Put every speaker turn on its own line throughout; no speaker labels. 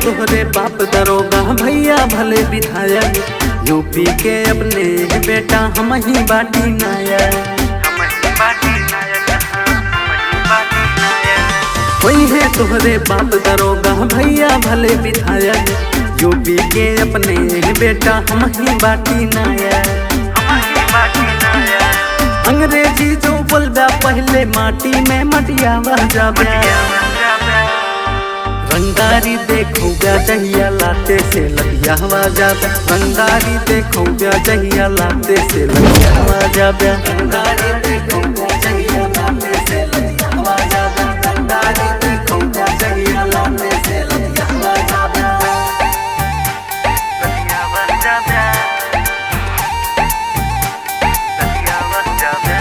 तोहरे बाप दरोगा भैया भले विधायक, यूपी के अपने बेटा हम ही बाटी नायक। वही है तोहरे बाप दरोगा भैया भले विधायक, यूपी के अपने बेटा हम ही बाटी नायक। अंग्रेजी जो बोलबा पहले माटी में मटियावा जाबे, रंगारी देखूगा जहिया लाते से लगियावा जाबे, रंगारी देखूगा जहिया लाते से लगियावा जाबे, रंगारी देखूगा जहिया लाते से लगियावा जाबे, रंगारी देखूगा जहिया लाते से लगियावा जाबे, लगियावा जाबे, लगियावा जाबे।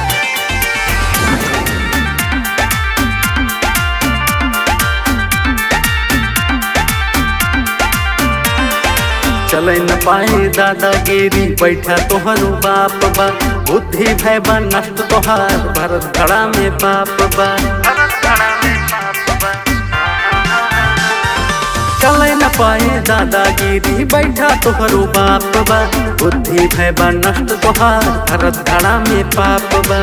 चले न पाए दादागिरी बैठा तोहरो बाप बा, बुद्धि भय बा नष्ट तोहार भरत खड़ा में बाप बा। चले न पाए दादागिरी बैठा तोहरो बाप बा, बुद्धि भय बा नष्ट तोहार भरत खड़ा में पाप बा।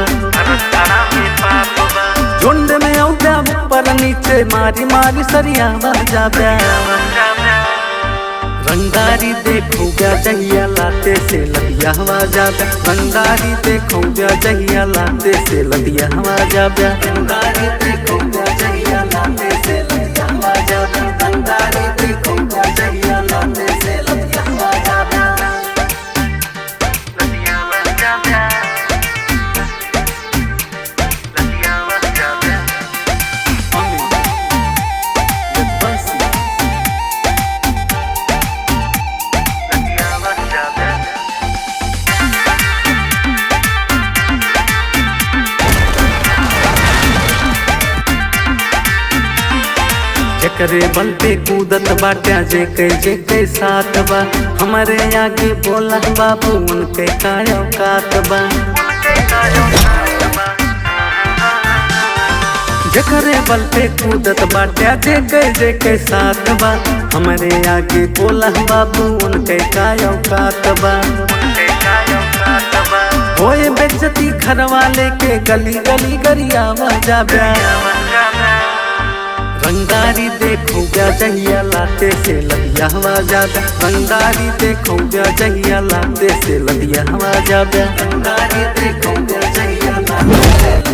झुंड में औदा ऊपर नीचे मारी मारी सरिया जाबे, रंगारी देखूगा जहिया लाते से लदियावा जाबे, रंगारी देखूगा जहिया लाते से लदियावा जाबे, रंगारी देखूगा जहिया लाते से लदियावा जाबे, रंगारी देखूगा जहिया लाते से लदियावा जाबे, लदियावा जाबे, लदियावा जाबे। जकरे बल पे कूदत बाटा जे साथ बा, हमारे आगे बोला बाबू उनके कायो कात बा। जकरे बल पे कूदत बाटा जे साथ बा, हमारे आगे बोला बाबू उनके कायो कात बा। होए बेइज्जती घर वाले के गली गली गरियावा जाबे, रंगारी देखूगा जहिया लाते से लदियावा जाबे, रंगारी देखूगा जहिया लाते से लदियावा जाबे, रंगारी देखूगा जहिया लाते से